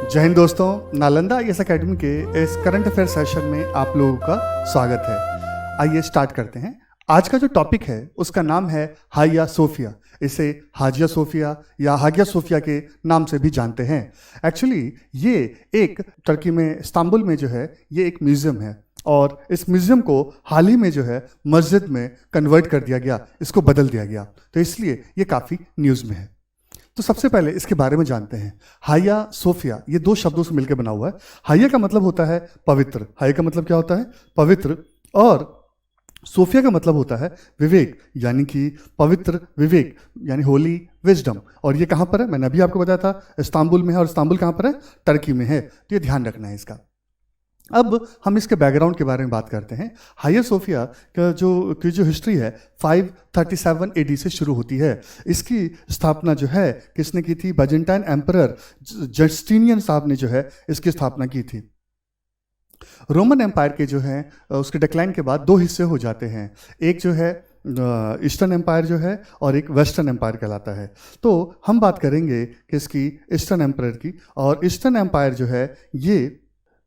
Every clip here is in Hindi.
जय हिंद दोस्तों, नालंदा आईएएस एकेडमी के इस करंट अफेयर सेशन में आप लोगों का स्वागत है। आइए स्टार्ट करते हैं। आज का जो टॉपिक है उसका नाम है हागिया सोफिया। इसे हाजिया सोफिया या हागिया सोफिया के नाम से भी जानते हैं। एक्चुअली ये एक टर्की में इस्तांबुल में जो है ये एक म्यूजियम है और इस म्यूजियम को हाल ही में जो है मस्जिद में कन्वर्ट कर दिया गया, इसको बदल दिया गया, तो इसलिए ये काफ़ी न्यूज़ में है। तो सबसे पहले इसके बारे में जानते हैं। हागिया सोफिया ये दो शब्दों से मिलकर बना हुआ है। हागिया का मतलब होता है पवित्र, हागिया का मतलब क्या होता है? पवित्र। और सोफिया का मतलब होता है विवेक, यानी कि पवित्र विवेक, यानी होली विजडम। और ये कहाँ पर है? मैंने अभी आपको बताया था इस्तांबुल में है। और इस्तांबुल कहाँ पर है? टर्की में है। तो ये ध्यान रखना है इसका। अब हम इसके बैकग्राउंड के बारे में बात करते हैं। हागिया सोफिया का जो हिस्ट्री है 537 AD से शुरू होती है। इसकी स्थापना जो है किसने की थी? बाइजेंटाइन एम्परर जस्टिनियन साहब ने जो है इसकी स्थापना की थी। रोमन एम्पायर के जो है उसके डिक्लाइन के बाद दो हिस्से हो जाते हैं। एक जो है ईस्टर्न एम्पायर जो है और एक वेस्टर्न एम्पायर कहलाता है। तो हम बात करेंगे किसकी? ईस्टर्न एम्पायर की। और ईस्टर्न एम्पायर जो है ये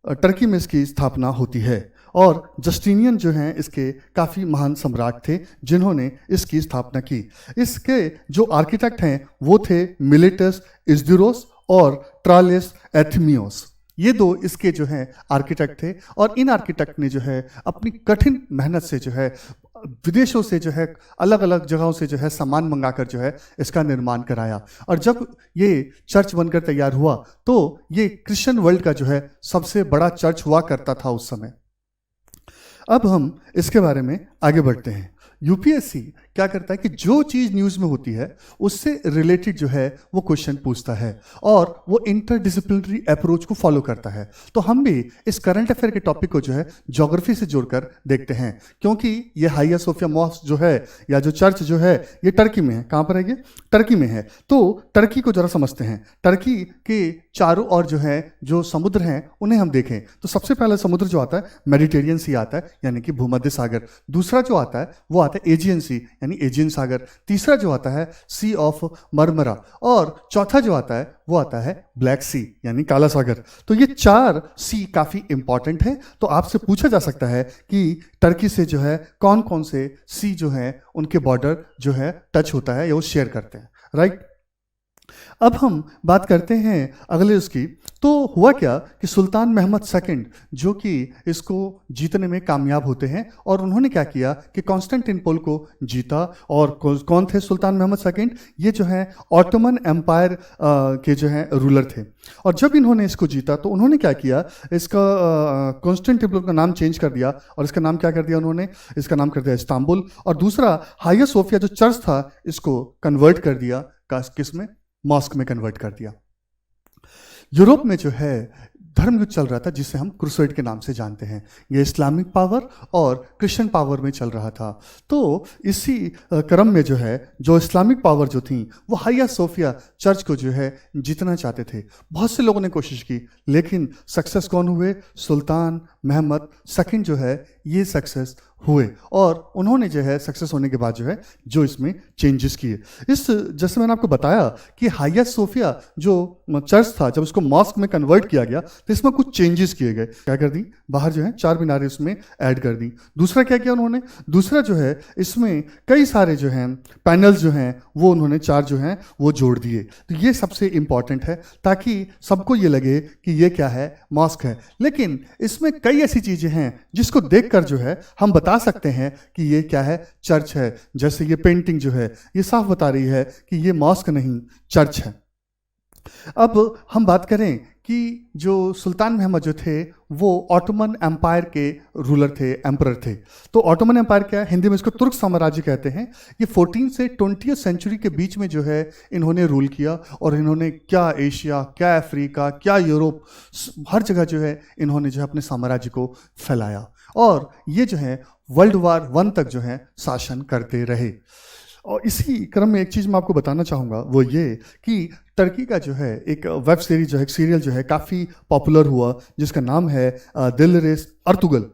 टर्की में इसकी स्थापना होती है। और जस्टिनियन जो हैं इसके काफ़ी महान सम्राट थे जिन्होंने इसकी स्थापना की। इसके जो आर्किटेक्ट हैं वो थे मिलेटस इज़दिरोस और ट्रालेस एथमियोस। ये दो इसके जो हैं आर्किटेक्ट थे। और इन आर्किटेक्ट ने जो है अपनी कठिन मेहनत से जो है विदेशों से जो है अलग अलग जगहों से जो है सामान मंगाकर जो है इसका निर्माण कराया। और जब ये चर्च बनकर तैयार हुआ तो ये क्रिश्चियन वर्ल्ड का जो है सबसे बड़ा चर्च हुआ करता था उस समय। अब हम इसके बारे में आगे बढ़ते हैं। यूपीएससी क्या करता है कि जो चीज़ न्यूज़ में होती है उससे रिलेटेड जो है वो क्वेश्चन पूछता है और वो इंटरडिसिप्लिनरी अप्रोच को फॉलो करता है। तो हम भी इस करंट अफेयर के टॉपिक को जो है ज्योग्राफी से जोड़कर देखते हैं, क्योंकि ये हागिया सोफिया मॉस्क जो है या जो चर्च जो है ये टर्की में है। कहाँ पर है ये? टर्की में है। तो टर्की को जरा समझते हैं। टर्की के चारों ओर जो है जो समुद्र हैं उन्हें हम देखें तो सबसे पहला समुद्र जो आता है मेडिटेरियन सी आता है, यानी कि भूमध्य सागर। दूसरा जो आता है वो आता है एजियन सी, यानी एजियन सागर। तीसरा जो आता है सी ऑफ मरमरा। और चौथा जो आता है वो आता है ब्लैक सी, यानी काला सागर। तो ये चार सी काफ़ी इंपॉर्टेंट है। तो आपसे पूछा जा सकता है कि टर्की से जो है कौन कौन से सी जो है उनके बॉर्डर जो है टच होता है या वो शेयर करते हैं, राइट। अब हम बात करते हैं अगले उसकी। तो हुआ क्या कि सुल्तान महमद सेकंड जो कि इसको जीतने में कामयाब होते हैं और उन्होंने क्या किया कि कॉन्स्टेंटिनोपल को जीता। और कौन थे सुल्तान महमद सेकंड? ये जो है ऑटोमन एम्पायर के जो है रूलर थे। और जब इन्होंने इसको जीता तो उन्होंने क्या किया, इसका कॉन्स्टेंटिनोपल का नाम चेंज कर दिया और इसका नाम क्या कर दिया उन्होंने? इसका नाम कर दिया इस्तांबुल। और दूसरा हागिया सोफिया जो चर्च था इसको कन्वर्ट कर दिया किस में? मॉस्क में कन्वर्ट कर दिया। यूरोप में जो है धर्म युद्ध चल रहा था जिसे हम क्रूसेड के नाम से जानते हैं। ये इस्लामिक पावर और क्रिश्चियन पावर में चल रहा था। तो इसी क्रम में जो है जो इस्लामिक पावर जो थी वो हागिया सोफिया चर्च को जो है जीतना चाहते थे। बहुत से लोगों ने कोशिश की, लेकिन सक्सेस कौन हुए? सुल्तान महमद सेकंड जो है ये सक्सेस हुए। और उन्होंने जो है सक्सेस होने के बाद जो है जो इसमें चेंजेस किए। जैसे मैंने आपको बताया कि हागिया सोफिया जो चर्च था जब उसको मॉस्क में कन्वर्ट किया गया तो इसमें कुछ चेंजेस किए गए। क्या कर दी? बाहर जो है 4 मीनारें उसमें ऐड कर दी। दूसरा क्या किया उन्होंने? दूसरा जो है इसमें कई सारे जो हैं पैनल्स जो हैं वो उन्होंने 4 जो हैं वो जोड़ दिए। तो ये सबसे इंपॉर्टेंट है ताकि सबको ये लगे कि ये क्या है? मॉस्क है। लेकिन इसमें कई ऐसी चीज़ें हैं जिसको देखकर जो है हम बता सकते हैं कि ये क्या है? चर्च है। जैसे ये पेंटिंग जो है ये साफ बता रही है कि ये मॉस्क नहीं चर्च है। अब हम बात करें कि जो सुल्तान महमद जो थे वो ऑटोमन एम्पायर के रूलर थे, एम्परर थे। तो ऑटोमन एम्पायर क्या है? हिंदी में इसको तुर्क साम्राज्य कहते हैं। ये 14 से 20वीं सेंचुरी के बीच में जो है इन्होंने रूल किया। और इन्होंने क्या एशिया, क्या अफ्रीका, क्या यूरोप, हर जगह जो है इन्होंने जो है अपने साम्राज्य को फैलाया। और ये जो है वर्ल्ड वार 1 तक जो है शासन करते रहे। और इसी क्रम में एक चीज़ मैं आपको बताना चाहूँगा वो ये कि टर्की का जो है एक वेब सीरीज जो है, एक सीरियल जो है काफ़ी पॉपुलर हुआ जिसका नाम है दिल रेस अर्तुगल,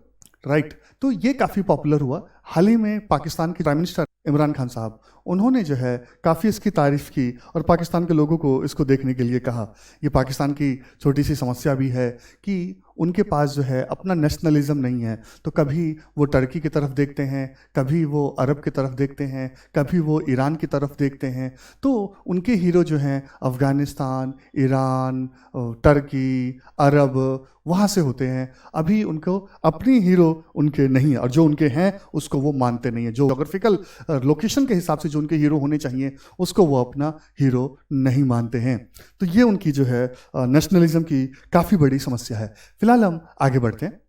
राइट। तो ये काफ़ी पॉपुलर हुआ। हाल ही में पाकिस्तान के प्राइम मिनिस्टर इमरान खान साहब, उन्होंने जो है काफ़ी इसकी तारीफ़ की और पाकिस्तान के लोगों को इसको देखने के लिए कहा। ये पाकिस्तान की छोटी सी समस्या भी है कि उनके पास जो है अपना नेशनलिज्म नहीं है, तो कभी वो टर्की की तरफ देखते हैं, कभी वो अरब की तरफ देखते हैं, कभी वो ईरान की तरफ देखते हैं। तो उनके हीरो जो हैं अफ़गानिस्तान, ईरान, टर्की, अरब, वहाँ से होते हैं। अभी उनको अपनी हीरो उनके नहीं है, और जो उनके हैं उसको वो मानते नहीं है। जो जोग्राफिकल लोकेशन के हिसाब से जो उनके हीरो होने चाहिए उसको वो अपना हीरो नहीं मानते हैं। तो ये उनकी जो है नेशनलिज्म की काफ़ी बड़ी समस्या है। फिलहाल हम आगे बढ़ते हैं।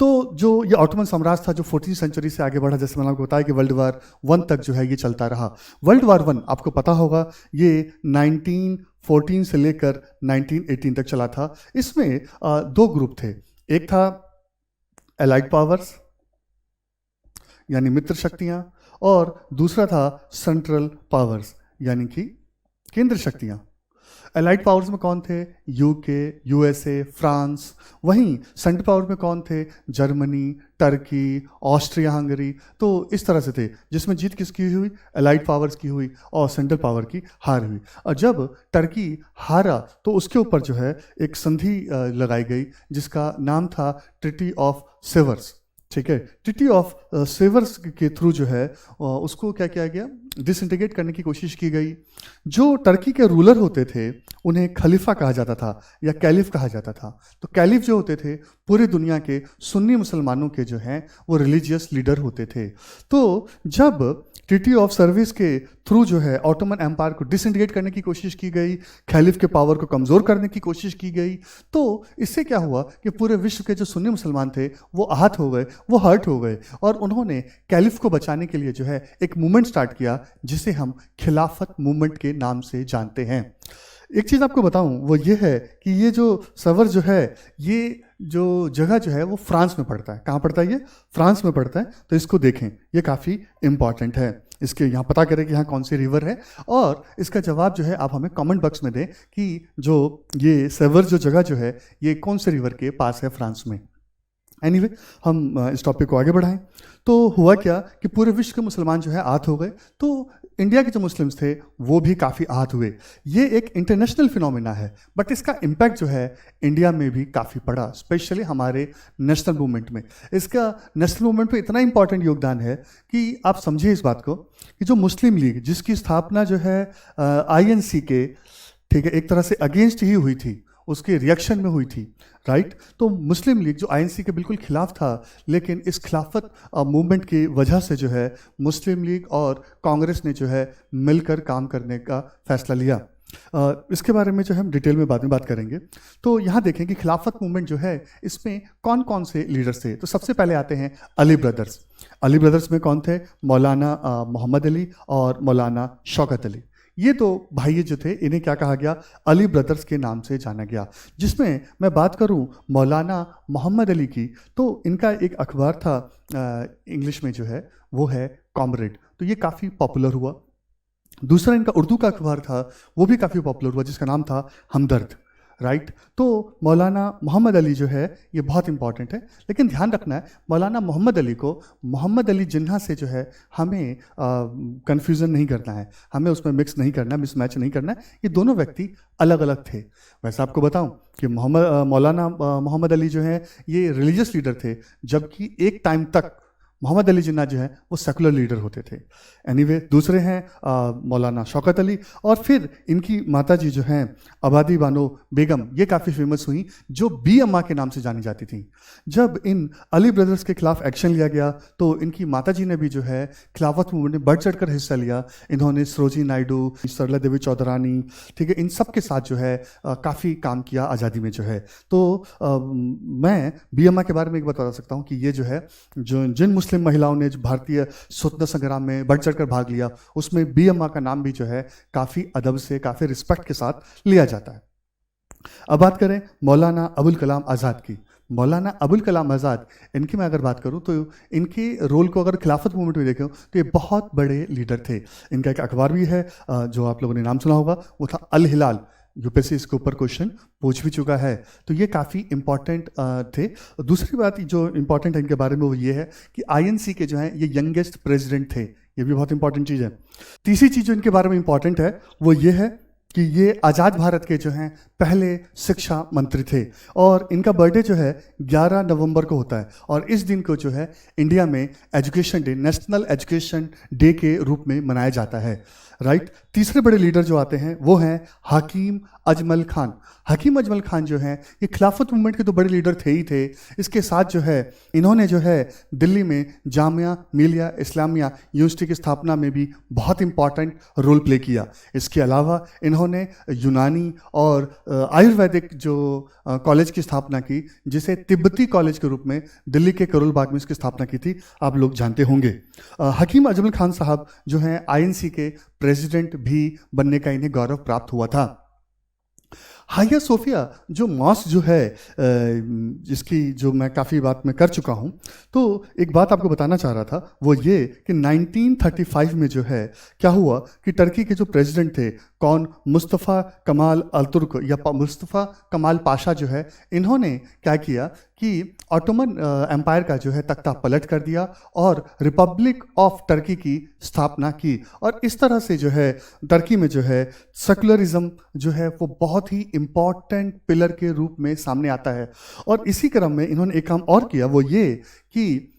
तो जो ये ऑटोमन साम्राज्य था जो 14वीं सेंचुरी से आगे बढ़ा, जैसे मैंने आपको बताया कि वर्ल्ड वार 1 तक जो है ये चलता रहा। वर्ल्ड वार 1 आपको पता होगा ये 1914 से लेकर 1918 तक चला था। इसमें 2 ग्रुप थे। एक था एलाइड पावर्स यानी मित्र शक्तियां, और दूसरा था सेंट्रल पावर्स यानी कि केंद्र शक्तियां। एलाइड पावर्स में कौन थे? UK, USA, France. वहीं सेंट्रल पावर में कौन थे? Germany, Turkey, Austria Hungary. तो इस तरह से थे, जिसमें जीत किसकी हुई? एलाइड पावर्स की हुई और सेंट्रल पावर की हार हुई। और जब टर्की हारा तो उसके ऊपर जो है एक संधि लगाई गई जिसका नाम था ट्रीटी ऑफ सेवर्स। ठीक है, ट्रीटी ऑफ सेवर्स के थ्रू जो है उसको क्या किया गया? डिसइंटीग्रेट करने की कोशिश की गई। जो टर्की के रूलर होते थे उन्हें खलीफा कहा जाता था या कैलिफ कहा जाता था। तो कैलिफ जो होते थे पूरी दुनिया के सुन्नी मुसलमानों के जो हैं वो रिलीजियस लीडर होते थे। तो जब ट्रीटी ऑफ सर्विस के थ्रू जो है ऑटोमन एम्पायर को डिसइंटीग्रेट करने की कोशिश की गई, खलीफ के पावर को कमज़ोर करने की कोशिश की गई, तो इससे क्या हुआ कि पूरे विश्व के जो सुन्नी मुसलमान थे वो आहत हो गए, वो हर्ट हो गए, और उन्होंने कैलिफ को बचाने के लिए जो है एक मूवमेंट स्टार्ट किया जिसे हम खिलाफत मूवमेंट के नाम से जानते हैं। एक चीज़ आपको बताऊं वो ये है कि ये जो सवर जो है ये जो जगह जो है वो फ्रांस में पड़ता है। कहाँ पड़ता है? ये फ्रांस में पड़ता है। तो इसको देखें, ये काफ़ी इंपॉर्टेंट है। इसके यहाँ पता करें कि यहाँ कौन सी रिवर है, और इसका जवाब जो है आप हमें कमेंट बॉक्स में दें कि जो ये सवर जो जगह जो है ये कौन से रिवर के पास है फ्रांस में। एनीवे, हम इस टॉपिक को आगे बढ़ाएं। तो हुआ क्या कि पूरे विश्व के मुसलमान जो है आहत हो गए, तो इंडिया के जो मुस्लिम्स थे वो भी काफ़ी आहत हुए। ये एक इंटरनेशनल फिनोमिना है, बट इसका इम्पैक्ट जो है इंडिया में भी काफ़ी पड़ा, स्पेशली हमारे नेशनल मूवमेंट में। इसका नेशनल मूवमेंट पे इतना इंपॉर्टेंट योगदान है कि आप समझिए इस बात को कि जो मुस्लिम लीग जिसकी स्थापना जो है INC के, ठीक है, एक तरह से अगेंस्ट ही हुई थी, उसके रिएक्शन में हुई थी, राइट। तो मुस्लिम लीग जो INC के बिल्कुल खिलाफ था, लेकिन इस खिलाफत मूवमेंट की वजह से जो है मुस्लिम लीग और कांग्रेस ने जो है मिलकर काम करने का फैसला लिया। इसके बारे में जो है हम डिटेल में बाद में बात करेंगे। तो यहाँ देखें कि खिलाफत मूवमेंट जो है इसमें कौन कौन से लीडर्स थे। तो सबसे पहले आते हैं अली ब्रदर्स। अली ब्रदर्स में कौन थे? मौलाना मोहम्मद अली और मौलाना शौकत अली। ये दो भाई जो थे इन्हें क्या कहा गया? अली ब्रदर्स के नाम से जाना गया। जिसमें मैं बात करूं मौलाना मोहम्मद अली की, तो इनका एक अखबार था इंग्लिश में जो है वो है कॉमरेड, तो ये काफ़ी पॉपुलर हुआ। दूसरा इनका उर्दू का अखबार था, वो भी काफ़ी पॉपुलर हुआ, जिसका नाम था हमदर्द, राइट। तो मौलाना मोहम्मद अली जो है ये बहुत इंपॉर्टेंट है, लेकिन ध्यान रखना है मौलाना मोहम्मद अली को मोहम्मद अली जिन्ना से जो है हमें कंफ्यूजन नहीं करना है, हमें उसमें मिक्स नहीं करना है, मिसमैच नहीं करना है। ये दोनों व्यक्ति अलग अलग थे। वैसे आपको बताऊं कि मौलाना मोहम्मद अली जो है ये रिलीजियस लीडर थे, जबकि एक टाइम तक मोहम्मद अली जिन्ना जो है वो सेकुलर लीडर होते थे। एनीवे, दूसरे हैं मौलाना शौकत अली, और फिर इनकी माताजी जो हैं आबादी बानो बेगम, ये काफ़ी फेमस हुई, जो बी अम्मा के नाम से जानी जाती थी। जब इन अली ब्रदर्स के खिलाफ एक्शन लिया गया तो इनकी माताजी ने भी जो है खिलाफत मूवमेंट में बढ़ चढ़कर हिस्सा लिया। इन्होंने सरोजिनी नायडू, सरला देवी चौधरानी, ठीक है, इन सब के साथ जो है काफ़ी काम किया आज़ादी में जो है। तो मैं बी अम्मा के बारे में एक बता सकता हूँ कि ये जो है जिन मुस्लिम महिलाओं ने जो भारतीय स्वतंत्रता संग्राम में बढ़ चढ़कर भाग लिया, उसमें बी अम्मा का नाम भी जो है काफ़ी अदब से, काफ़ी रिस्पेक्ट के साथ लिया जाता है। अब बात करें मौलाना अबुल कलाम आज़ाद की। मौलाना अबुल कलाम आज़ाद, इनकी मैं अगर बात करूं तो इनके रोल को अगर खिलाफत मूवमेंट में देखें तो ये बहुत बड़े लीडर थे। इनका एक अखबार भी है जो आप लोगों ने नाम सुना होगा, वो था अल हिलाल। यूपीएससी इसके ऊपर क्वेश्चन पूछ भी चुका है, तो ये काफ़ी इंपॉर्टेंट थे। दूसरी बात जो इंपॉर्टेंट है इनके बारे में वो ये है कि आईएनसी के जो हैं ये यंगेस्ट प्रेसिडेंट थे, ये भी बहुत इंपॉर्टेंट चीज़ है। तीसरी चीज़ जो इनके बारे में इंपॉर्टेंट है वो ये है कि ये आज़ाद भारत के जो हैं पहले शिक्षा मंत्री थे, और इनका बर्थडे जो है 11 नवंबर को होता है, और इस दिन को जो है इंडिया में education day, national education day के रूप में मनाया जाता है, राइट। तीसरे बड़े लीडर जो आते हैं वो हैं हकीम अजमल खान। हकीम अजमल खान जो हैं ये खिलाफत मूवमेंट के तो बड़े लीडर थे ही थे, इसके साथ जो है इन्होंने जो है दिल्ली में जामिया मिलिया इस्लामिया यूनिवर्सिटी की स्थापना में भी बहुत इंपॉर्टेंट रोल प्ले किया। इसके अलावा इन्होंने यूनानी और आयुर्वेदिक जो कॉलेज की स्थापना की, जिसे तिब्बती कॉलेज के रूप में दिल्ली के करोल बाग में इसकी स्थापना की थी, आप लोग जानते होंगे। हकीम अजमल खान साहब जो हैं आईएनसी के प्रेसिडेंट भी बनने का इन्हें गौरव प्राप्त हुआ था। हाया सोफिया जो मॉस्क जो है जिसकी जो मैं काफ़ी बात में कर चुका हूँ, तो एक बात आपको बताना चाह रहा था वो ये कि 1935 में जो है क्या हुआ कि टर्की के जो प्रेसिडेंट थे, कौन, मुस्तफ़ा कमाल अल्तुर्क या मुस्तफ़ा कमाल पाशा जो है, इन्होंने क्या किया कि ऑटोमन एम्पायर का जो है तख्ता पलट कर दिया और रिपब्लिक ऑफ टर्की की स्थापना की, और इस तरह से जो है टर्की में जो है सेकुलरिज्म जो है वो बहुत ही इम्पॉर्टेंट पिलर के रूप में सामने आता है। और इसी क्रम में इन्होंने एक काम और किया, वो ये कि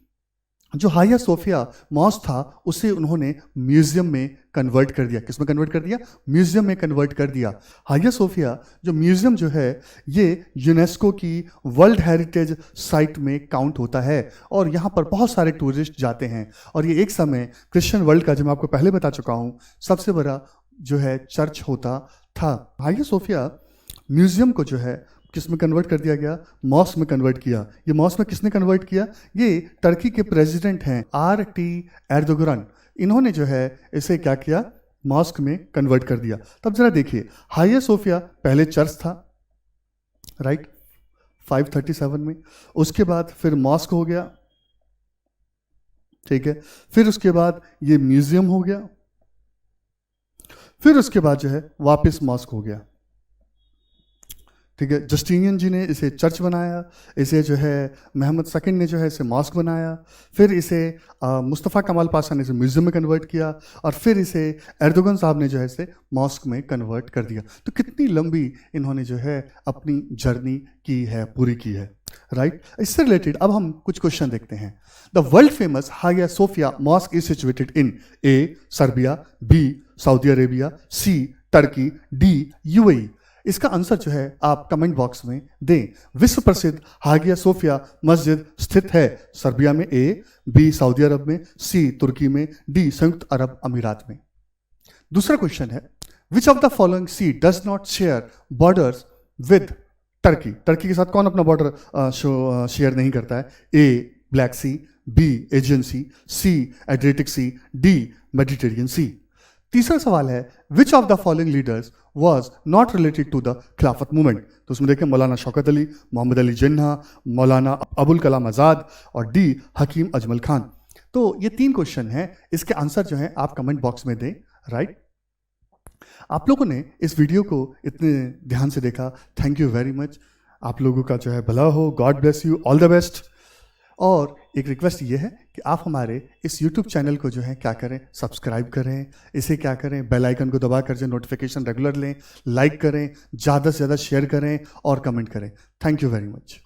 जो हाया सोफिया मॉस्क था उसे उन्होंने म्यूजियम में कन्वर्ट कर दिया। किस में कन्वर्ट कर दिया? म्यूजियम में कन्वर्ट कर दिया। हाया सोफिया जो म्यूजियम जो है ये यूनेस्को की वर्ल्ड हेरिटेज साइट में काउंट होता है, और यहाँ पर बहुत सारे टूरिस्ट जाते हैं, और ये एक समय क्रिश्चियन वर्ल्ड का, जो मैं आपको पहले बता चुका हूँ, सबसे बड़ा जो है चर्च होता था। हाया सोफिया म्यूजियम को जो है किस में कन्वर्ट कर दिया गया? मॉस्क में कन्वर्ट किया। ये मॉस्क में किसने कन्वर्ट किया? ये टर्की के प्रेसिडेंट हैं आर.टी. एर्दोगन। इन्होंने जो है इसे क्या किया? मॉस्क में कन्वर्ट कर दिया। तब जरा देखिए, हाया सोफिया पहले चर्च था, राइट, 537 में। उसके बाद फिर मॉस्क हो गया, ठीक है। फिर उसके बाद ये म्यूजियम हो गया, फिर उसके बाद जो है वापस मॉस्क हो गया, ठीक है। जस्टिनियन जी ने इसे चर्च बनाया, इसे जो है मोहम्मद सेकंड ने जो है इसे मॉस्क बनाया, फिर इसे मुस्तफ़ा कमाल पाशा ने इसे म्यूजियम में कन्वर्ट किया, और फिर इसे एर्दोगन साहब ने जो है इसे मॉस्क में कन्वर्ट कर दिया। तो कितनी लंबी इन्होंने जो है अपनी जर्नी की है, पूरी की है, राइट। इससे रिलेटेड अब हम कुछ क्वेश्चन देखते हैं। The world famous Hagia Sophia mosque is situated in A Serbia, B Saudi Arabia, C Turkey, D UAE. इसका आंसर जो है आप कमेंट बॉक्स में दें। विश्व प्रसिद्ध हागिया सोफिया मस्जिद स्थित है सर्बिया में, ए, बी सऊदी अरब में, सी तुर्की में, डी संयुक्त अरब अमीरात में। दूसरा क्वेश्चन है, which of the following sea does not share borders with Turkey. Turkey के साथ कौन अपना बॉर्डर शेयर नहीं करता है? A Black Sea, B Aegean Sea Adriatic Sea, D Mediterranean Sea. तीसरा सवाल है, which of the following leaders was not related to the Khilafat movement. तो उसमें देखें मौलाना शौकत अली, मोहम्मद अली जिन्ना, मौलाना अबुल कलाम आज़ाद, और डी हकीम अजमल खान। तो ये 3 क्वेश्चन हैं, इसके आंसर जो है आप कमेंट बॉक्स में दें, राइट। आप लोगों ने इस वीडियो को इतने ध्यान से देखा, थैंक यू वेरी मच। आप लोगों का जो है भला हो, God bless you, all the best. और एक रिक्वेस्ट ये है कि आप हमारे इस YouTube चैनल को जो है क्या करें, सब्सक्राइब करें, इसे क्या करें, बेल आइकन को दबा कर जो नोटिफिकेशन रेगुलर लें, लाइक करें, ज़्यादा से ज़्यादा शेयर करें और कमेंट करें। Thank you very much.